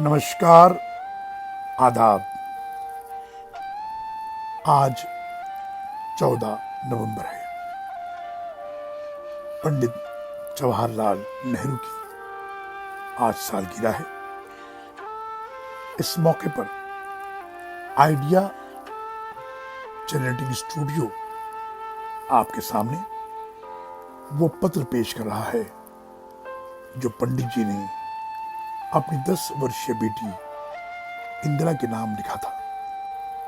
नमस्कार, आदाब। आज 14 नवंबर है। पंडित जवाहरलाल नेहरू की आज सालगिरह है। इस मौके पर आइडिया जनरेटिंग स्टूडियो आपके सामने वो पत्र पेश कर रहा है जो पंडित जी ने अपनी 10 वर्षीय बेटी इंदिरा के नाम लिखा था।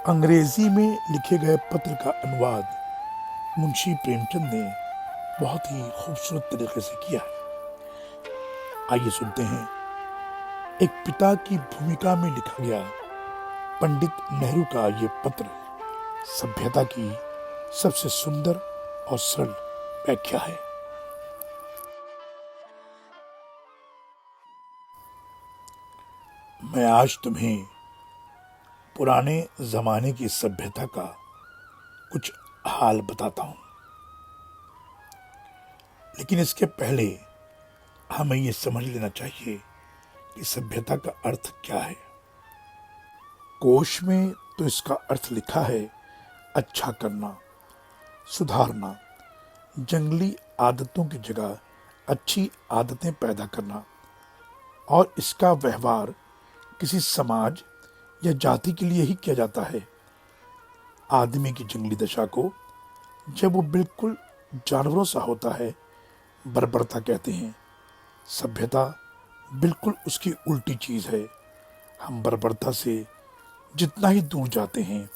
अंग्रेजी में लिखे गए पत्र का अनुवाद मुंशी प्रेमचंद ने बहुत ही खूबसूरत तरीके से किया है। आइए सुनते हैं एक पिता की भूमिका में लिखा गया पंडित नेहरू का ये पत्र सभ्यता की सबसे सुंदर और सरल व्याख्या है। मैं आज तुम्हें पुराने जमाने की सभ्यता का कुछ हाल बताता हूं, लेकिन इसके पहले हमें यह समझ लेना चाहिए कि सभ्यता का अर्थ क्या है। कोश में तो इसका अर्थ लिखा है अच्छा करना, सुधारना, जंगली आदतों की जगह अच्छी आदतें पैदा करना, और इसका व्यवहार किसी समाज या जाति के लिए ही किया जाता है। आदमी की जंगली दशा को जब वो बिल्कुल जानवरों सा होता है बर्बरता कहते हैं। सभ्यता बिल्कुल उसकी उल्टी चीज है। हम बर्बरता से जितना ही दूर जाते हैं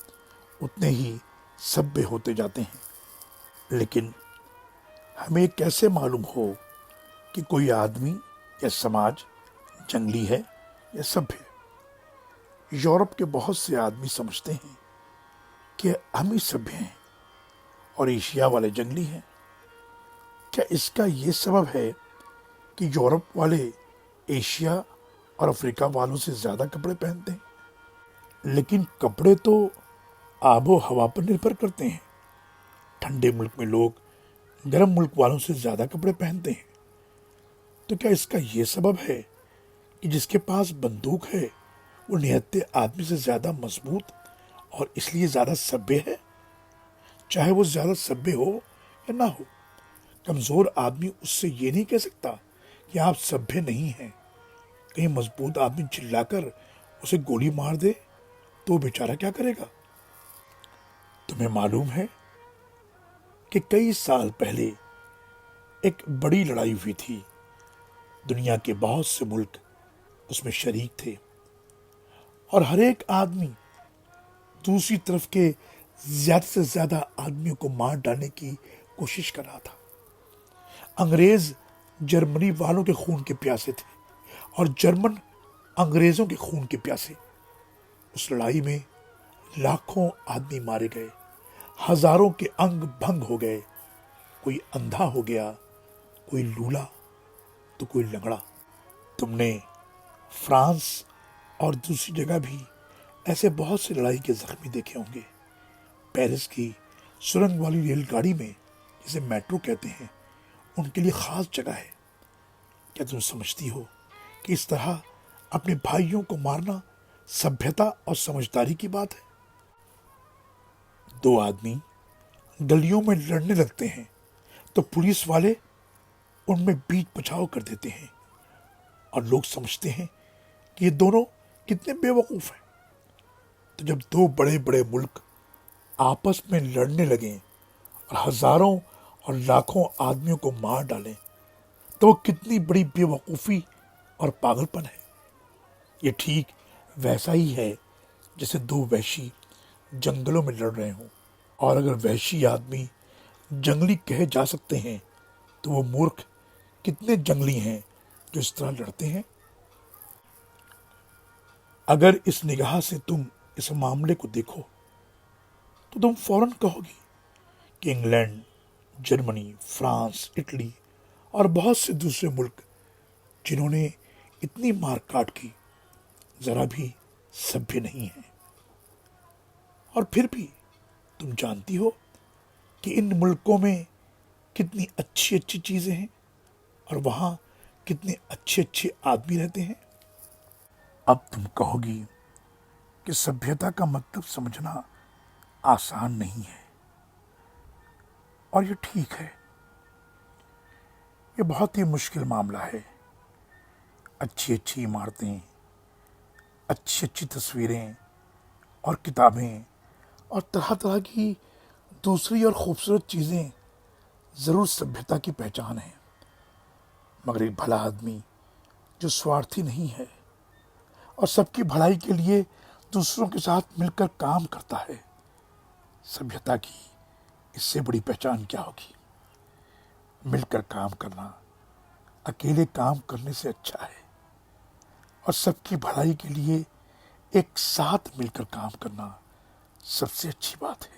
उतने ही सभ्य होते जाते हैं। लेकिन हमें कैसे मालूम हो कि कोई आदमी या समाज जंगली है या सभ्य? यूरोप के बहुत से आदमी समझते हैं कि हम ही सभ्य हैं और एशिया वाले जंगली हैं। क्या इसका ये सबब है कि यूरोप वाले एशिया और अफ्रीका वालों से ज़्यादा कपड़े पहनते हैं? लेकिन कपड़े तो आबो हवा पर निर्भर करते हैं। ठंडे मुल्क में लोग गर्म मुल्क वालों से ज़्यादा कपड़े पहनते हैं। तो क्या इसका ये सबब है कि जिसके पास बंदूक है वो निहत्थे आदमी से ज्यादा मजबूत और इसलिए ज्यादा सभ्य है? चाहे वो ज्यादा सभ्य हो या ना हो, कमजोर आदमी उससे ये नहीं कह सकता कि आप सभ्य नहीं हैं। कहीं मजबूत आदमी चिल्लाकर उसे गोली मार दे तो बेचारा क्या करेगा? तुम्हें मालूम है कि कई साल पहले एक बड़ी लड़ाई हुई थी। दुनिया के बहुत से मुल्क उसमें शरीक थे और हर एक आदमी दूसरी तरफ के ज्यादा से ज्यादा आदमियों को मार डालने की कोशिश कर रहा था। अंग्रेज जर्मनी वालों के खून के प्यासे थे और जर्मन अंग्रेजों के खून के प्यासे। उस लड़ाई में लाखों आदमी मारे गए, हजारों के अंग भंग हो गए। कोई अंधा हो गया, कोई लूला तो कोई लंगड़ा। तुमने फ्रांस और दूसरी जगह भी ऐसे बहुत से लड़ाई के जख्मी देखे होंगे। पेरिस की सुरंग वाली रेलगाड़ी में, जिसे मेट्रो कहते हैं, उनके लिए खास जगह है। क्या तुम समझती हो कि इस तरह अपने भाइयों को मारना सभ्यता और समझदारी की बात है? दो आदमी गलियों में लड़ने लगते हैं तो पुलिस वाले उनमें बीच बचाव कर देते हैं और लोग समझते हैं कि ये दोनों कितने बेवकूफ हैं। तो जब दो बड़े बड़े मुल्क आपस में लड़ने लगें और हजारों और लाखों आदमियों को मार डालें तो वो कितनी बड़ी बेवकूफ़ी और पागलपन है। ये ठीक वैसा ही है जैसे दो वैशी जंगलों में लड़ रहे हों, और अगर वैशी आदमी जंगली कहे जा सकते हैं तो वो मूर्ख कितने जंगली हैं जो इस तरह लड़ते हैं। अगर इस निगाह से तुम इस मामले को देखो तो तुम फौरन कहोगी कि इंग्लैंड, जर्मनी, फ्रांस, इटली और बहुत से दूसरे मुल्क जिन्होंने इतनी मारकाट की जरा भी सभ्य नहीं है। और फिर भी तुम जानती हो कि इन मुल्कों में कितनी अच्छी अच्छी चीजें हैं और वहां कितने अच्छे अच्छे आदमी रहते हैं। अब तुम कहोगी कि सभ्यता का मतलब समझना आसान नहीं है, और ये ठीक है। ये बहुत ही मुश्किल मामला है। अच्छी अच्छी इमारतें, अच्छी अच्छी तस्वीरें और किताबें और तरह तरह की दूसरी और खूबसूरत चीज़ें ज़रूर सभ्यता की पहचान है, मगर एक भला आदमी जो स्वार्थी नहीं है और सबकी भलाई के लिए दूसरों के साथ मिलकर काम करता है, सभ्यता की इससे बड़ी पहचान क्या होगी। मिलकर काम करना अकेले काम करने से अच्छा है, और सबकी भलाई के लिए एक साथ मिलकर काम करना सबसे अच्छी बात है।